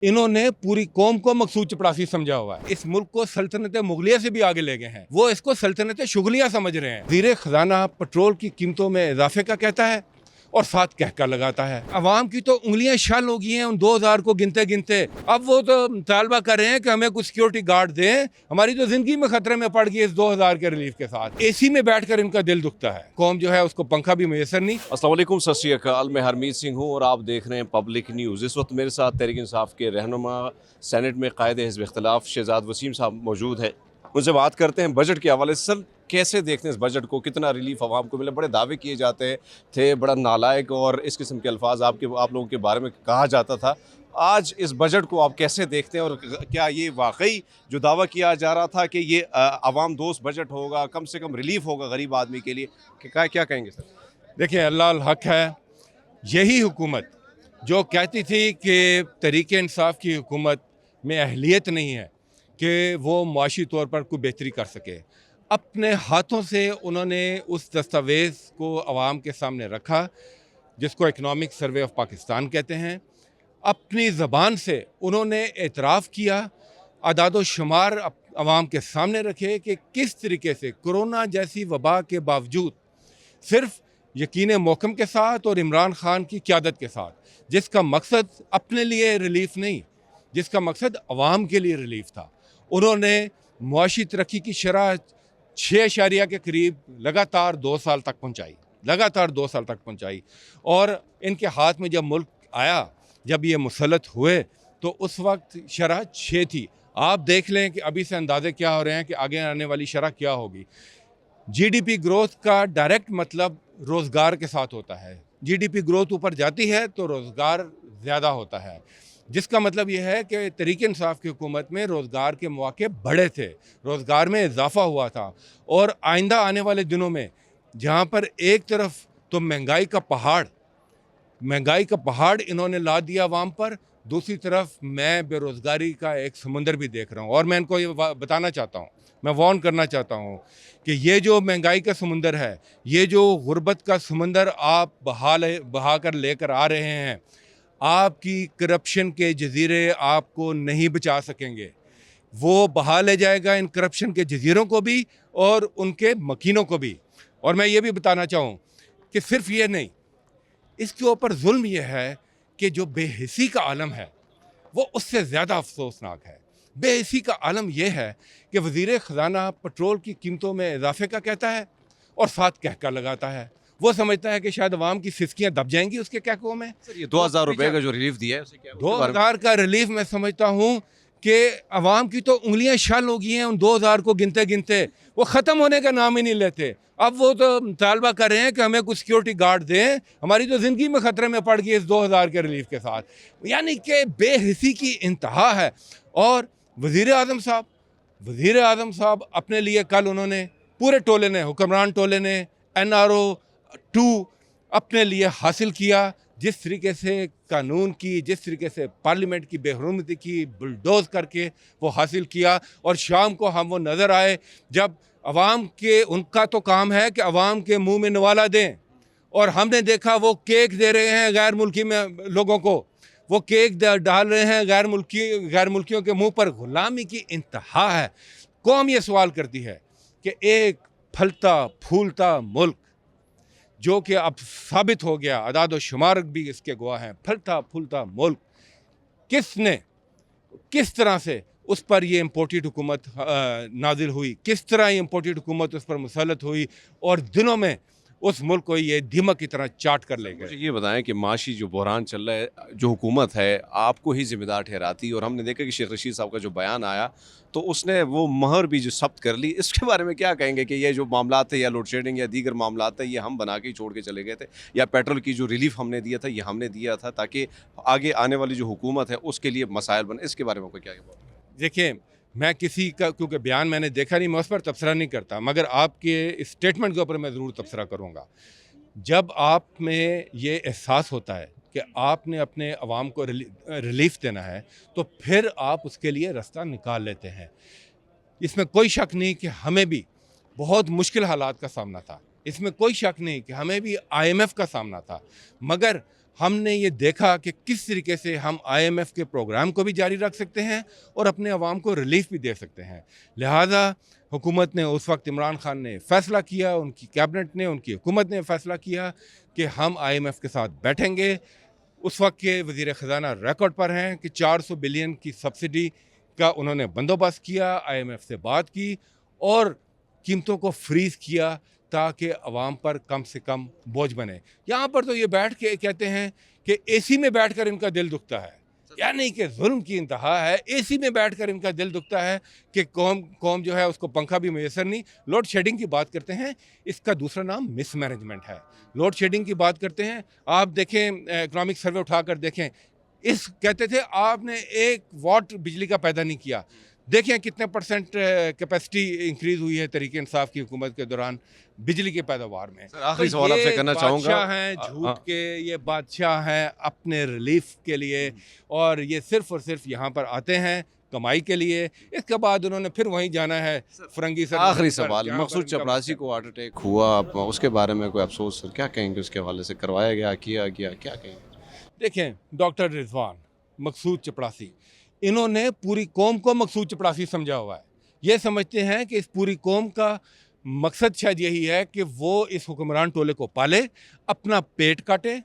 इन्होंने पूरी कौम को मकसूद चपरासी समझा हुआ है। इस मुल्क को सल्तनत मुगलिया से भी आगे ले गए हैं। वो इसको सल्तनत शुगलिया समझ रहे हैं। वज़ीर खजाना पेट्रोल की कीमतों में इजाफे का कहता है और साथ कहका लगाता है। अवाम की तो उंगलियां शल हो गई हैं उन 2000 को गिनते गिनते। अब वो तो मुतालबा कर रहे हैं कि हमें कुछ सिक्योरिटी गार्ड दें, हमारी तो जिंदगी में खतरे में पड़ गई इस 2000 के रिलीफ के साथ। एसी में बैठकर इनका दिल दुखता है। कौम जो है उसको पंखा भी मैसर नहीं। अस्सलाम वालेकुम, सत श्री अकाल। मैं हरमीत सिंह हूँ और आप देख रहे हैं पब्लिक न्यूज़। इस वक्त मेरे साथ तहरीक इंसाफ के रहनुमा सेनेट में कायदे हिज़्ब इख्तिलाफ शहजाद वसीम साहब मौजूद हैं। उनसे बात करते हैं बजट के हवाले से। सर, कैसे देखते हैं इस बजट को? कितना रिलीफ आवाम को मिले? बड़े दावे किए जाते थे, बड़ा नालायक और इस किस्म के अल्फाज आप लोगों के बारे में कहा जाता था। आज इस बजट को आप कैसे देखते हैं और क्या ये वाकई जो दावा किया जा रहा था कि ये आवाम दोस्त बजट होगा, कम से कम रिलीफ होगा गरीब आदमी के लिए, क्या कहेंगे सर? देखिए, अल्लाह हक है। यही हुकूमत जो कहती थी कि तहरीक इंसाफ की हुकूमत में अहलियत नहीं है कि वो मुआशी तौर पर कोई बेहतरी कर सके, अपने हाथों से उन्होंने उस दस्तावेज़ को आवाम के सामने रखा जिसको इकनॉमिक सर्वे ऑफ पाकिस्तान कहते हैं। अपनी ज़बान से उन्होंने एतराफ़ किया, अदाद शुमार आवाम के सामने रखे कि किस तरीके से कोरोना जैसी वबा के बावजूद सिर्फ यकीन मोहकम के साथ और इमरान खान की क़यादत के साथ, जिसका मकसद अपने लिए रिलीफ नहीं, जिसका मकसद अवाम के लिए रिलीफ था, उन्होंने मुआशी तरक्की की शरह 6 के करीब लगातार 2 साल तक पहुँचाई। और इनके हाथ में जब मुल्क आया, जब ये मुसलत हुए, तो उस वक्त शरह 6 थी। आप देख लें कि अभी से अंदाजे क्या हो रहे हैं कि आगे आने वाली शरह क्या होगी। जीडीपी ग्रोथ का डायरेक्ट मतलब रोज़गार के साथ होता है। जीडीपी ग्रोथ ऊपर जाती है तो रोज़गार ज़्यादा होता है, जिसका मतलब यह है कि तहरीक इंसाफ की हुकूमत में रोज़गार के मौके बढ़े थे, रोज़गार में इजाफा हुआ था। और आइंदा आने वाले दिनों में जहाँ पर एक तरफ तो महंगाई का पहाड़ इन्होंने ला दिया अवाम पर, दूसरी तरफ मैं बेरोज़गारी का एक समुंदर भी देख रहा हूँ। और मैं इनको ये बताना चाहता हूँ, मैं वार्न करना चाहता हूँ कि ये जो महंगाई का समुंदर है, ये जो गुर्बत का समुंदर आप बहा कर लेकर आ रहे हैं, आपकी करप्शन के जजीरे आपको नहीं बचा सकेंगे। वो बहा ले जाएगा इन करप्शन के जजीरों को भी और उनके मकीनों को भी। और मैं ये भी बताना चाहूँ कि सिर्फ ये नहीं, इसके ऊपर जुल्म यह है कि जो बेहिसी का आलम है वो उससे ज़्यादा अफसोसनाक है। बेहिसी का आलम यह है कि वज़ीर ख़जाना पेट्रोल की कीमतों में इजाफे का कहता है और साथ कहका लगाता है। वो समझता है कि शायद अवाम की सिसकियाँ दब जाएंगी उसके कहकों में। सर, ये 2000 रुपये का जो रिलीफ दिया है, 2000 का रिलीफ मैं समझता हूँ कि अवाम की तो उंगलियां शल हो गई हैं उन 2000 को गिनते गिनते। वो ख़त्म होने का नाम ही नहीं लेते। अब वो तो मुतालबा कर रहे हैं कि हमें कुछ सिक्योरिटी गार्ड दें, हमारी तो ज़िंदगी में ख़तरे में पड़ गई इस 2000 के रिलीफ के साथ। यानी कि बेहिसी की इंतहा है। और वज़ीर आज़म साहब अपने लिए कल उन्होंने पूरे टोले ने, हुक्मरान टोले ने NRO 2 अपने लिए हासिल किया। जिस तरीके से कानून की, जिस तरीके से पार्लियामेंट की बेहरमती की बुलडोज करके वो हासिल किया, और शाम को हम वो नज़र आए जब अवाम के, उनका तो काम है कि अवाम के मुंह में नवाला दें, और हमने देखा वो केक दे रहे हैं गैर मुल्की में लोगों को, वो केक डाल रहे हैं गैर मुल्कियों के मुंह पर। गुलामी की इंतहा है। कौम ये सवाल करती है कि एक फलता फूलता मुल्क जो कि अब साबित हो गया, अदाद शुमार भी इसके गवाह हैं, फलता फूलता मुल्क, किस तरह से उस पर ये इम्पोर्टेड हुकूमत नाजिल हुई, किस तरह ये इम्पोर्टेड हुकूमत उस पर मुसलत हुई, और दिनों में उस मुल्क को ये दीमक की तरह चाट कर ले गए। मुझे ये बताएं कि माशी जो बहरान चल रहा है, जो हुकूमत है आपको ही जिम्मेदार ठहराती, और हमने देखा कि शेख रशीद साहब का जो बयान आया तो उसने वो महर भी जो जब्त कर ली, इसके बारे में क्या कहेंगे कि ये जो मामला थे, या लोड शेडिंग या दीगर मामला थे, ये हम बना के ही छोड़ के चले गए थे, या पेट्रोल की जो रिलीफ हमने दिया था ये हमने दिया था ताकि आगे आने वाली जो हुकूमत है उसके लिए मसाइल बने? इसके बारे में कोई क्या? देखिए, मैं किसी का, क्योंकि बयान मैंने देखा नहीं, मैं उस पर तबसरा नहीं करता, मगर आपके स्टेटमेंट के ऊपर मैं ज़रूर तबसरा करूँगा। जब आप में ये एहसास होता है कि आपने अपने अवाम को रिलीफ देना है, तो फिर आप उसके लिए रास्ता निकाल लेते हैं। इसमें कोई शक नहीं कि हमें भी बहुत मुश्किल हालात का सामना था, इसमें कोई शक नहीं कि हमें भी IMF का सामना था, मगर हमने ये देखा कि किस तरीके से हम IMF के प्रोग्राम को भी जारी रख सकते हैं और अपने अवाम को रिलीफ भी दे सकते हैं। लिहाजा हुकूमत ने उस वक्त इमरान खान ने फ़ैसला किया, उनकी कैबिनेट ने, उनकी हुकूमत ने फ़ैसला किया कि हम IMF के साथ बैठेंगे। उस वक्त के वज़ीर ख़जाना रिकॉर्ड पर हैं कि 400 बिलियन की सब्सिडी का उन्होंने बंदोबस्त किया, IMF से बात की और कीमतों को फ्रीज़ किया ताकि अवाम पर कम से कम बोझ बने। यहाँ पर तो ये बैठ के कहते हैं कि AC में बैठकर इनका दिल दुखता है, यानी कि जुल्म की इंतहा है। AC में बैठकर इनका दिल दुखता है कि कौम जो है उसको पंखा भी मैसर नहीं। लोड शेडिंग की बात करते हैं, इसका दूसरा नाम मिसमैनेजमेंट है। लोड शेडिंग की बात करते हैं, आप देखें इकोनॉमिक सर्वे उठाकर देखें, इस कहते थे आपने 1 वाट बिजली का पैदा नहीं किया, देखें कितने परसेंट कैपेसिटी इंक्रीज़ हुई है तहरीक इंसाफ की हुकूमत के दौरान बिजली की पैदावार में। सर आखिरी सवाल आपसे करना चाहूँगा। बादशाह हैं झूठ के, ये बादशाह हैं अपने रिलीफ के लिए और ये सिर्फ़ और सिर्फ यहाँ पर आते हैं कमाई के लिए। इसके बाद उन्होंने फिर वहीं जाना है फरंगी सर। आखिरी सवाल, मकसूद चपरासी को हार्ट अटैक हुआ, उसके बारे में कोई अफसोस सर क्या कहेंगे? उसके हवाले से करवाया गया, किया गया, क्या कहेंगे? देखें, डॉक्टर रिजवान, मकसूद चपरासी, इन्होंने पूरी कौम को मकसूद चपरासी समझा हुआ है। ये समझते हैं कि इस पूरी कौम का मकसद शायद यही है कि वो इस हुक्मरान टोले को पाले, अपना पेट काटे,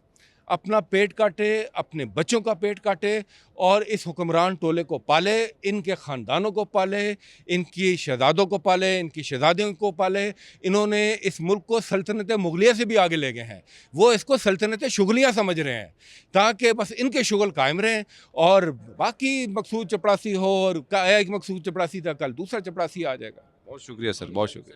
अपने बच्चों का पेट काटे और इस हुक्मरान टोले को पाले, इनके ख़ानदानों को पाले, इनकी शहज़ादों को पाले, इनकी शहज़ादियों को पाले। इन्होंने इस मुल्क को सल्तनत मुग़लिया से भी आगे ले गए हैं। वो इसको सल्तनत शुगलिया समझ रहे हैं ताकि बस इनके शुगल कायम रहें और बाकी मकसूद चपरासी हो और एक मकसूद चपरासी था, कल दूसरा चपरासी आ जाएगा। बहुत शुक्रिया सर, बहुत शुक्रिया।